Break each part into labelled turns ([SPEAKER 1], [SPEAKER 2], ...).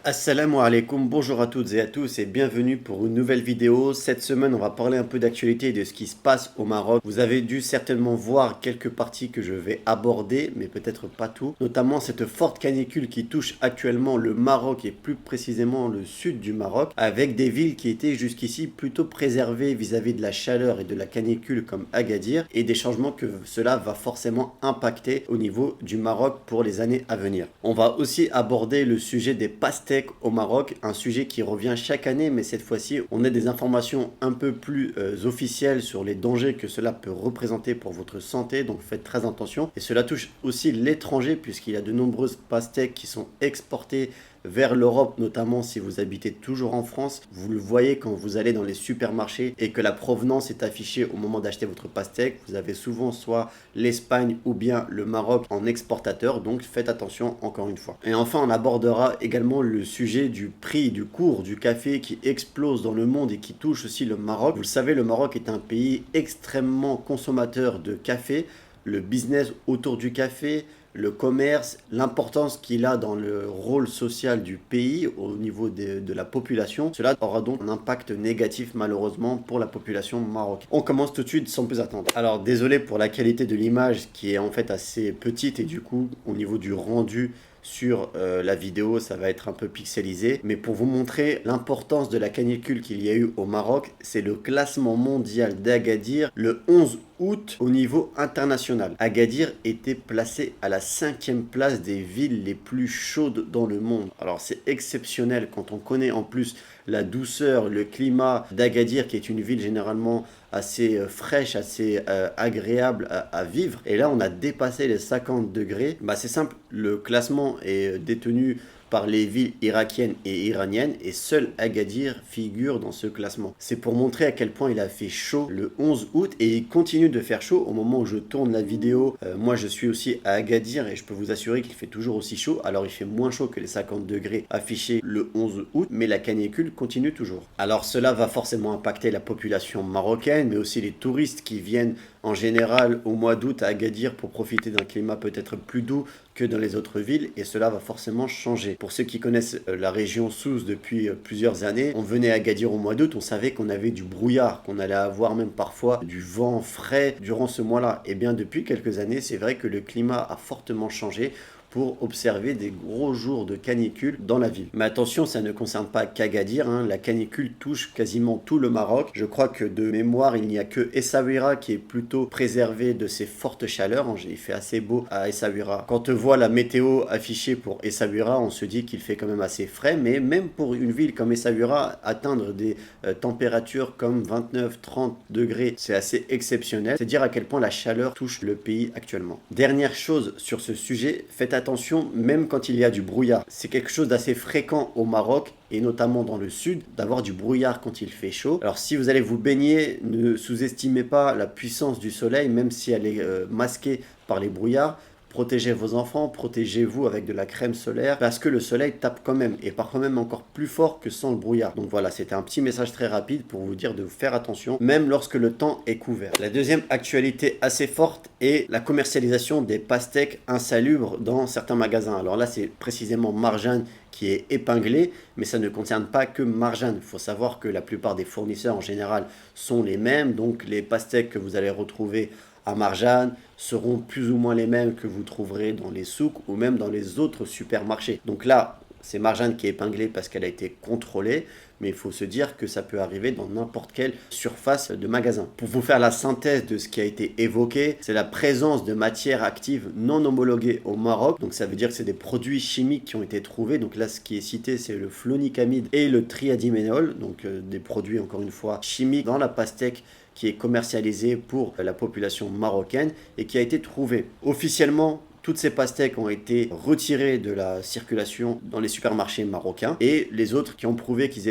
[SPEAKER 1] Assalamu alaikum, bonjour à toutes et à tous et bienvenue pour une nouvelle vidéo. Cette semaine, on va parler un peu d'actualité et de ce qui se passe au Maroc. Vous avez dû certainement voir quelques parties que je vais aborder, mais peut-être pas tout. Notamment cette forte canicule qui touche actuellement le Maroc et plus précisément le sud du Maroc, avec des villes qui étaient jusqu'ici plutôt préservées vis-à-vis de la chaleur et de la canicule comme Agadir, et des changements que cela va forcément impacter au niveau du Maroc pour les années à venir. On va aussi aborder le sujet des pastèques au Maroc, un sujet qui revient chaque année, mais cette fois-ci, on a des informations un peu plus officielles sur les dangers que cela peut représenter pour votre santé, donc faites très attention. Et cela touche aussi l'étranger, puisqu'il y a de nombreuses pastèques qui sont exportées vers l'Europe, notamment si vous habitez toujours en France. Vous le voyez quand vous allez dans les supermarchés et que la provenance est affichée au moment d'acheter votre pastèque. Vous avez souvent soit l'Espagne ou bien le Maroc en exportateur, donc faites attention encore une fois. Et enfin, on abordera également le sujet du prix, du cours du café qui explose dans le monde et qui touche aussi le Maroc. Vous le savez, le Maroc est un pays extrêmement consommateur de café. Le business autour du café, le commerce, l'importance qu'il a dans le rôle social du pays au niveau de la population, cela aura donc un impact négatif malheureusement pour la population marocaine. On commence tout de suite sans plus attendre. Alors désolé pour la qualité de l'image qui est en fait assez petite et du coup au niveau du rendu sur la vidéo, ça va être un peu pixelisé. Mais pour vous montrer l'importance de la canicule qu'il y a eu au Maroc, c'est le classement mondial d'Agadir le 11 août au niveau international. Agadir était placé à la 5e place des villes les plus chaudes dans le monde. Alors c'est exceptionnel quand on connaît en plus la douceur, le climat d'Agadir qui est une ville généralement assez fraîche, assez agréable à vivre. Et là, on a dépassé les 50 degrés. Bah, c'est simple, le classement est détenu par les villes irakiennes et iraniennes et seul Agadir figure dans ce classement. C'est pour montrer à quel point il a fait chaud le 11 août et il continue de faire chaud au moment où je tourne la vidéo. Moi je suis aussi à Agadir et je peux vous assurer qu'il fait toujours aussi chaud. Alors il fait moins chaud que les 50 degrés affichés le 11 août, mais la canicule continue toujours. Alors cela va forcément impacter la population marocaine, mais aussi les touristes qui viennent en général au mois d'août à Agadir pour profiter d'un climat peut-être plus doux que dans les autres villes, et cela va forcément changer. Pour ceux qui connaissent la région Sousse depuis plusieurs années, on venait à Agadir au mois d'août, on savait qu'on avait du brouillard, qu'on allait avoir même parfois du vent frais durant ce mois-là. Et bien depuis quelques années, c'est vrai que le climat a fortement changé pour observer des gros jours de canicule dans la ville. Mais attention, ça ne concerne pas qu'Agadir, hein. La canicule touche quasiment tout le Maroc. Je crois que de mémoire, il n'y a que Essaouira qui est plutôt préservé de ces fortes chaleurs. Il fait assez beau à Essaouira. Quand on voit la météo affichée pour Essaouira, on se dit qu'il fait quand même assez frais, mais même pour une ville comme Essaouira, atteindre des températures comme 29-30 degrés, c'est assez exceptionnel. C'est dire à quel point la chaleur touche le pays actuellement. Dernière chose sur ce sujet, faites attention même quand il y a du brouillard. C'est quelque chose d'assez fréquent au Maroc et notamment dans le sud d'avoir du brouillard quand il fait chaud. Alors si vous allez vous baigner, ne sous-estimez pas la puissance du soleil même si elle est masquée par les brouillards. Protégez vos enfants, protégez-vous avec de la crème solaire parce que le soleil tape quand même et parfois même encore plus fort que sans le brouillard. Donc voilà, c'était un petit message très rapide pour vous dire de faire attention même lorsque le temps est couvert. La deuxième actualité assez forte est la commercialisation des pastèques insalubres dans certains magasins. Alors là, c'est précisément Marjane qui est épinglé, mais ça ne concerne pas que Marjane. Il faut savoir que la plupart des fournisseurs en général sont les mêmes, donc les pastèques que vous allez retrouver à Marjane seront plus ou moins les mêmes que vous trouverez dans les souks ou même dans les autres supermarchés. Donc là, c'est Marjane qui est épinglée parce qu'elle a été contrôlée, mais il faut se dire que ça peut arriver dans n'importe quelle surface de magasin. Pour vous faire la synthèse de ce qui a été évoqué, c'est la présence de matières actives non homologuées au Maroc. Donc ça veut dire que c'est des produits chimiques qui ont été trouvés. Donc là, ce qui est cité, c'est le flonicamide et le triadiménol, donc des produits encore une fois chimiques dans la pastèque qui est commercialisé pour la population marocaine et qui a été trouvé. Officiellement, toutes ces pastèques ont été retirées de la circulation dans les supermarchés marocains et les autres qui ont prouvé qu'ils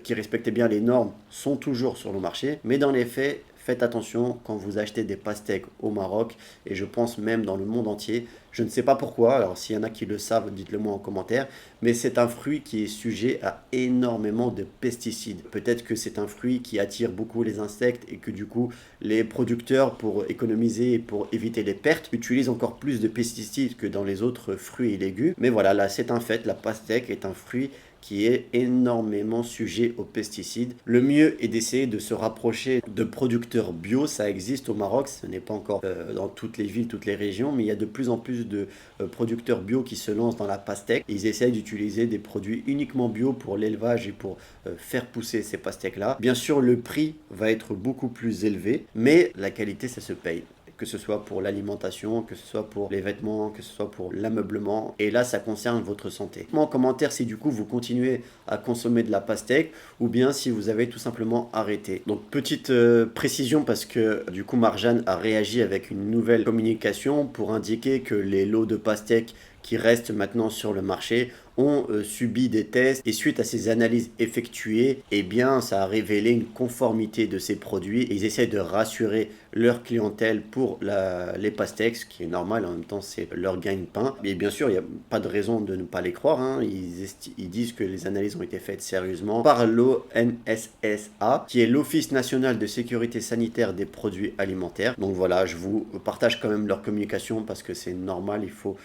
[SPEAKER 1] respectaient bien les normes sont toujours sur le marché. Mais dans les faits, faites attention quand vous achetez des pastèques au Maroc et je pense même dans le monde entier. Je ne sais pas pourquoi, alors s'il y en a qui le savent, dites-le moi en commentaire, mais c'est un fruit qui est sujet à énormément de pesticides. Peut-être que c'est un fruit qui attire beaucoup les insectes et que du coup, les producteurs, pour économiser et pour éviter les pertes, utilisent encore plus de pesticides que dans les autres fruits et légumes. Mais voilà, là c'est un fait, la pastèque est un fruit qui est énormément sujet aux pesticides. Le mieux est d'essayer de se rapprocher de producteurs bio. Ça existe au Maroc, ce n'est pas encore dans toutes les villes, toutes les régions, mais il y a de plus en plus de producteurs bio qui se lancent dans la pastèque. Ils essayent d'utiliser des produits uniquement bio pour l'élevage et pour faire pousser ces pastèques-là. Bien sûr, le prix va être beaucoup plus élevé, mais la qualité, ça se paye. Que ce soit pour l'alimentation, que ce soit pour les vêtements, que ce soit pour l'ameublement. Et là, ça concerne votre santé. En commentaire si du coup vous continuez à consommer de la pastèque ou bien si vous avez tout simplement arrêté. Donc petite précision parce que du coup Marjane a réagi avec une nouvelle communication pour indiquer que les lots de pastèques qui restent maintenant sur le marché ont subi des tests et suite à ces analyses effectuées, eh bien ça a révélé une conformité de ces produits et ils essaient de rassurer leur clientèle pour les pastèques, ce qui est normal, en même temps c'est leur gagne-pain. Et bien sûr, il n'y a pas de raison de ne pas les croire, hein. Ils disent que les analyses ont été faites sérieusement par l'ONSSA, qui est l'Office national de sécurité sanitaire des produits alimentaires. Donc voilà, je vous partage quand même leur communication parce que c'est normal, il faut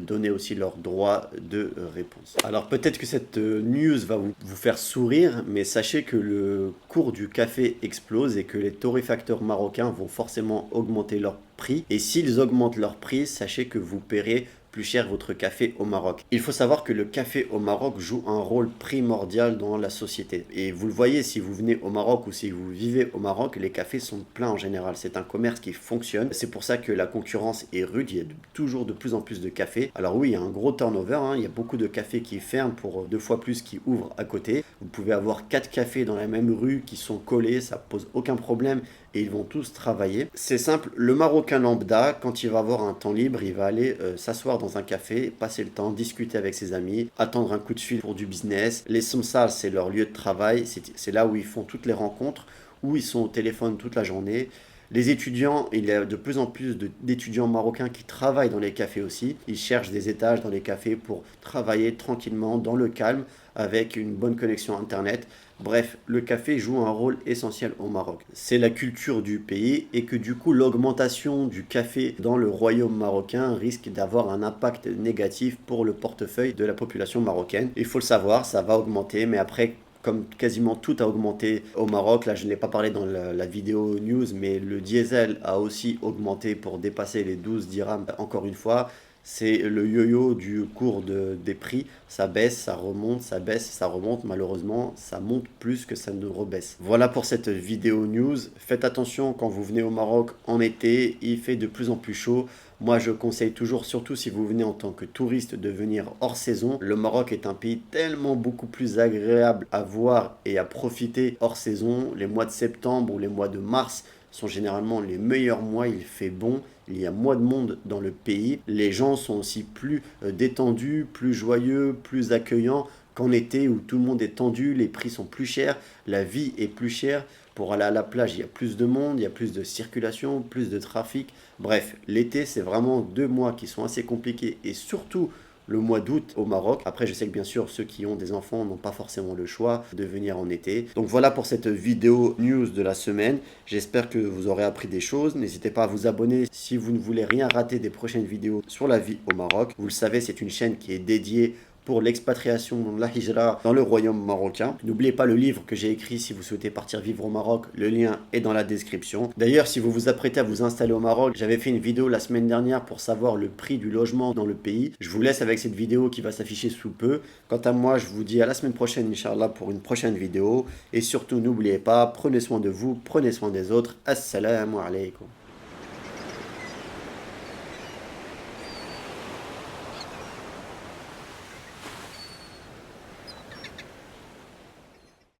[SPEAKER 1] donner aussi leur droit de réponse. Alors peut-être que cette news va vous faire sourire, mais sachez que le cours du café explose et que les torréfacteurs marocains vont forcément augmenter leur prix. Et s'ils augmentent leur prix, sachez que vous paierez plus cher votre café au Maroc. Il faut savoir que le café au Maroc joue un rôle primordial dans la société. Et vous le voyez, si vous venez au Maroc ou si vous vivez au Maroc, les cafés sont pleins en général. C'est un commerce qui fonctionne. C'est pour ça que la concurrence est rude. Il y a toujours de plus en plus de cafés. Alors oui, il y a un gros turnover, hein. Il y a beaucoup de cafés qui ferment pour 2 fois plus qui ouvrent à côté. Vous pouvez avoir 4 cafés dans la même rue qui sont collés. Ça pose aucun problème. Et ils vont tous travailler. C'est simple, le Marocain lambda, quand il va avoir un temps libre, il va aller s'asseoir dans un café, passer le temps, discuter avec ses amis, attendre un coup de fil pour du business. Les samsars, c'est leur lieu de travail, c'est là où ils font toutes les rencontres, où ils sont au téléphone toute la journée. Les étudiants, il y a de plus en plus d'étudiants marocains qui travaillent dans les cafés aussi. Ils cherchent des étages dans les cafés pour travailler tranquillement, dans le calme, avec une bonne connexion Internet. Bref, le café joue un rôle essentiel au Maroc. C'est la culture du pays et que du coup l'augmentation du café dans le royaume marocain risque d'avoir un impact négatif pour le portefeuille de la population marocaine. Il faut le savoir, ça va augmenter, mais après, comme quasiment tout a augmenté au Maroc, là je n'ai pas parlé dans la vidéo news, mais le diesel a aussi augmenté pour dépasser les 12 dirhams encore une fois. C'est le yo-yo du cours des prix, ça baisse, ça remonte, ça baisse, ça remonte, malheureusement ça monte plus que ça ne rebaisse. Voilà pour cette vidéo news, faites attention quand vous venez au Maroc en été, il fait de plus en plus chaud. Moi je conseille toujours, surtout si vous venez en tant que touriste, de venir hors saison. Le Maroc est un pays tellement beaucoup plus agréable à voir et à profiter hors saison. Les mois de septembre ou les mois de mars sont généralement les meilleurs mois, il fait bon, il y a moins de monde dans le pays. Les gens sont aussi plus détendus, plus joyeux, plus accueillants qu'en été où tout le monde est tendu, les prix sont plus chers, la vie est plus chère. Pour aller à la plage, il y a plus de monde, il y a plus de circulation, plus de trafic. Bref, l'été, c'est vraiment 2 mois qui sont assez compliqués et surtout le mois d'août au Maroc. Après, je sais que bien sûr, ceux qui ont des enfants n'ont pas forcément le choix de venir en été. Donc voilà pour cette vidéo news de la semaine. J'espère que vous aurez appris des choses. N'hésitez pas à vous abonner si vous ne voulez rien rater des prochaines vidéos sur la vie au Maroc. Vous le savez, c'est une chaîne qui est dédiée pour l'expatriation, la hijra dans le royaume marocain. N'oubliez pas le livre que j'ai écrit si vous souhaitez partir vivre au Maroc, le lien est dans la description. D'ailleurs, si vous vous apprêtez à vous installer au Maroc, j'avais fait une vidéo la semaine dernière pour savoir le prix du logement dans le pays. Je vous laisse avec cette vidéo qui va s'afficher sous peu. Quant à moi, je vous dis à la semaine prochaine, Inch'Allah, pour une prochaine vidéo. Et surtout, n'oubliez pas, prenez soin de vous, prenez soin des autres. Assalamu alaikum.